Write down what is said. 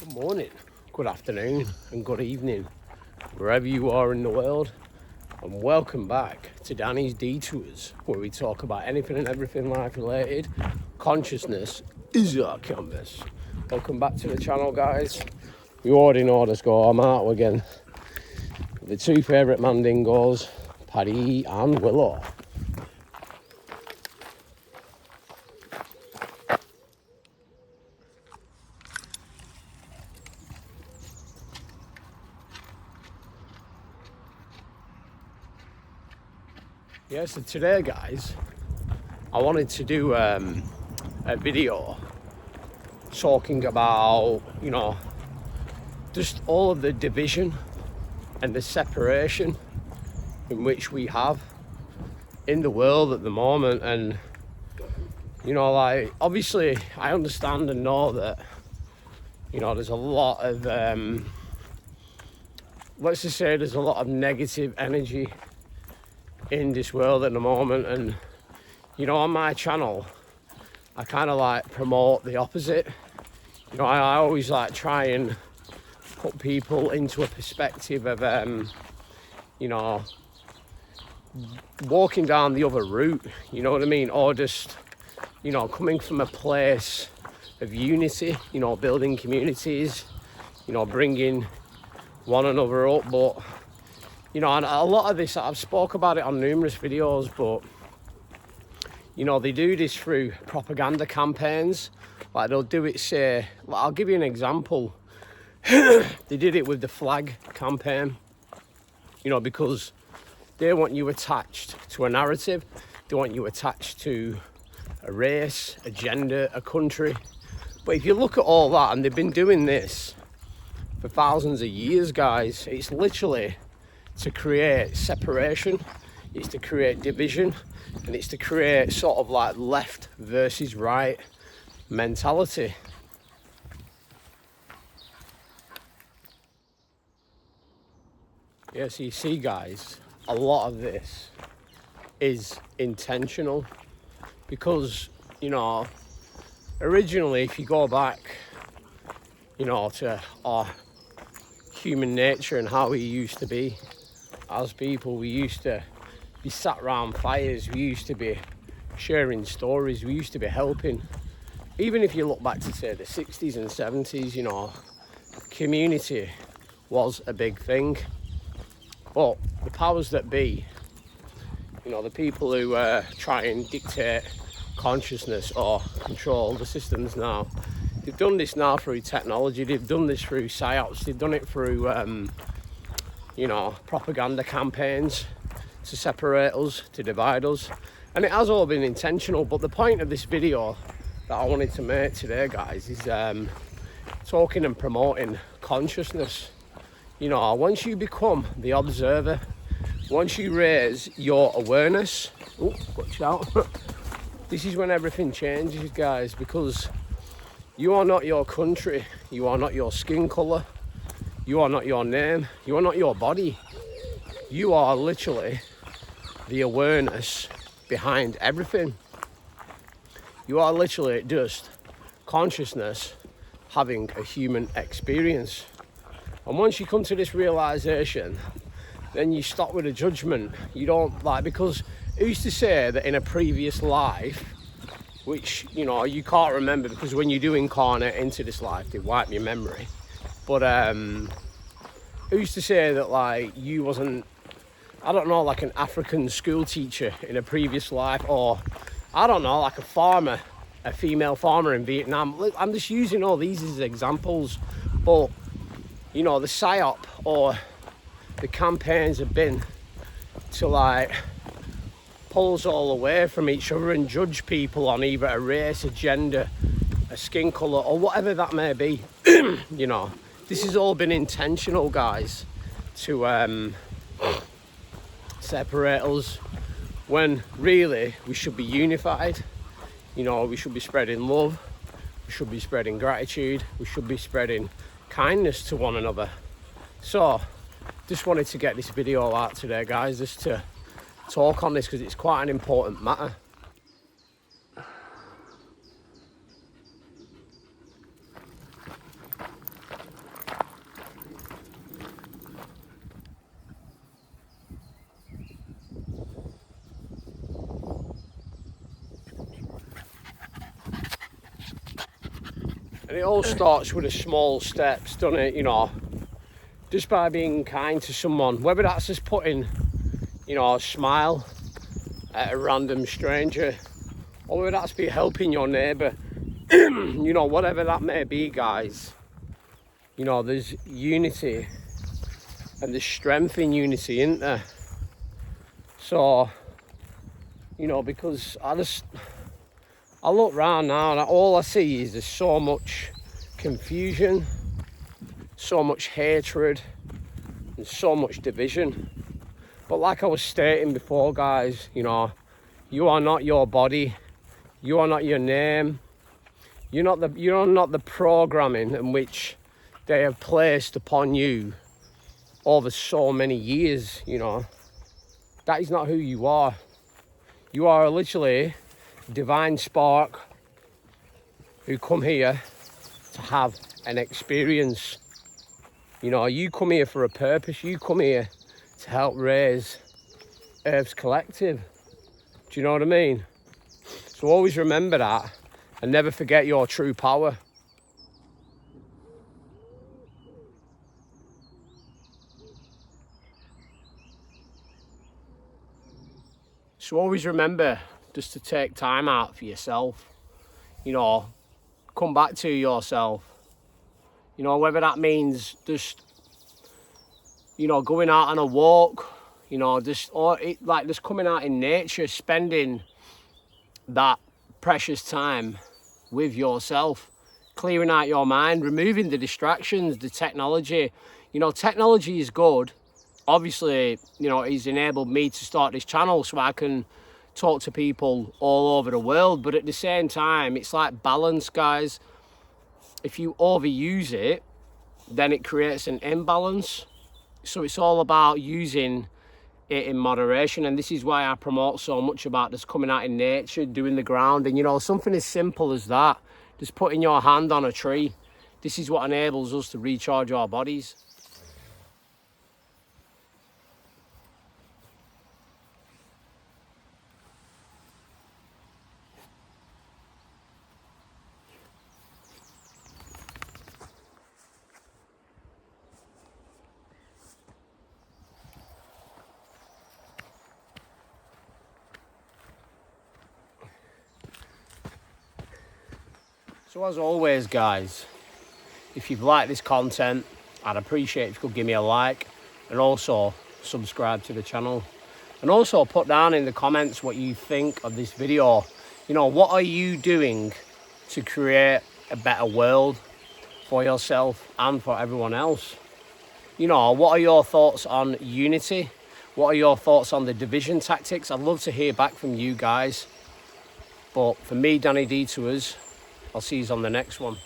Good morning, good afternoon and good evening, wherever you are in the world, and welcome back to Danny's Detours, where we talk about anything and everything life related. Consciousness is our canvas. Welcome back to the channel, guys. You already know the score. I'm out again. The two favourite mandingos, Paddy and Willow. Yeah, so today, guys, I wanted to do a video talking about, just all of the division and the separation in which we have in the world at the moment. And, obviously I understand and know that, there's a lot of, let's just say there's a lot of negative energy in this world at the moment. And on my channel I kind of promote the opposite. I always try and put people into a perspective of walking down the other route, you know what I mean, or just coming from a place of unity, building communities, bringing one another up. But and a lot of this, I've spoke about it on numerous videos, but they do this through propaganda campaigns. They'll do it, say, I'll give you an example. They did it with the flag campaign, because they want you attached to a narrative. They want you attached to a race, a gender, a country. But if you look at all that, and they've been doing this for thousands of years, guys, it's literally to create separation, it's to create division, and it's to create sort of left versus right mentality. Yeah, so you see, guys, a lot of this is intentional because, originally, if you go back, to our human nature and how we used to be as people, we used to be sat around fires, we used to be sharing stories, we used to be helping. Even if you look back to, say, the 60s and 70s, community was a big thing. But the powers that be, the people who try and dictate consciousness or control the systems now, they've done this now through technology, they've done this through psyops, they've done it through, propaganda campaigns to separate us, to divide us. And it has all been intentional. But the point of this video that I wanted to make today, guys, is talking and promoting consciousness. Once you become the observer, once you raise your awareness, watch out, this is when everything changes, guys, because you are not your country, you are not your skin colour, you are not your name, you are not your body. You are literally the awareness behind everything. You are literally just consciousness having a human experience. And once you come to this realization, then you stop with a judgment. You don't because who's to say that in a previous life, which you can't remember, because when you do incarnate into this life, they wipe your memory. But who's to say that you wasn't, I don't know, an African school teacher in a previous life, or I don't know, a farmer, a female farmer in Vietnam. I'm just using all these as examples, but the psyop or the campaigns have been to pull us all away from each other and judge people on either a race, a gender, a skin colour, or whatever that may be. This has all been intentional, guys, to separate us, when really we should be unified. We should be spreading love, we should be spreading gratitude, we should be spreading kindness to one another. So just wanted to get this video out today, guys, just to talk on this, because it's quite an important matter. it all starts with the small steps, doesn't it? You know, just by being kind to someone, whether that's just putting, you know, a smile at a random stranger, or whether that's be helping your neighbour, you know, whatever that may be, guys. You know, there's unity and there's strength in unity, isn't there? So, you know, because I look around now and all I see is there's so much confusion, so much hatred, and so much division. But like I was stating before, guys, you know, you are not your body, you are not your name, you're not the programming in which they have placed upon you over so many years. You know, that is not who you are. You are literally divine spark who come here to have an experience. You know, you come here for a purpose. You come here to help raise Earth's collective. Do you know what I mean? So always remember that and never forget your true power. So always remember just to take time out for yourself. You know, come back to yourself. You know, whether that means just, you know, going out on a walk, you know, just coming out in nature, spending that precious time with yourself, clearing out your mind, removing the distractions, the technology. You know, technology is good. Obviously, you know, it's enabled me to start this channel so I can talk to people all over the world. But at the same time, it's like balance, guys. If you overuse it, then it creates an imbalance. So it's all about using it in moderation. And this is why I promote so much about just coming out in nature, doing the grounding. You know, something as simple as that, just putting your hand on a tree. This is what enables us to recharge our bodies. So as always, guys, if you've liked this content, I'd appreciate if you could give me a like and also subscribe to the channel. And also put down in the comments what you think of this video. You know, what are you doing to create a better world for yourself and for everyone else? You know, what are your thoughts on unity? What are your thoughts on the division tactics? I'd love to hear back from you guys. But for me, Danny Detours, I'll see you on the next one.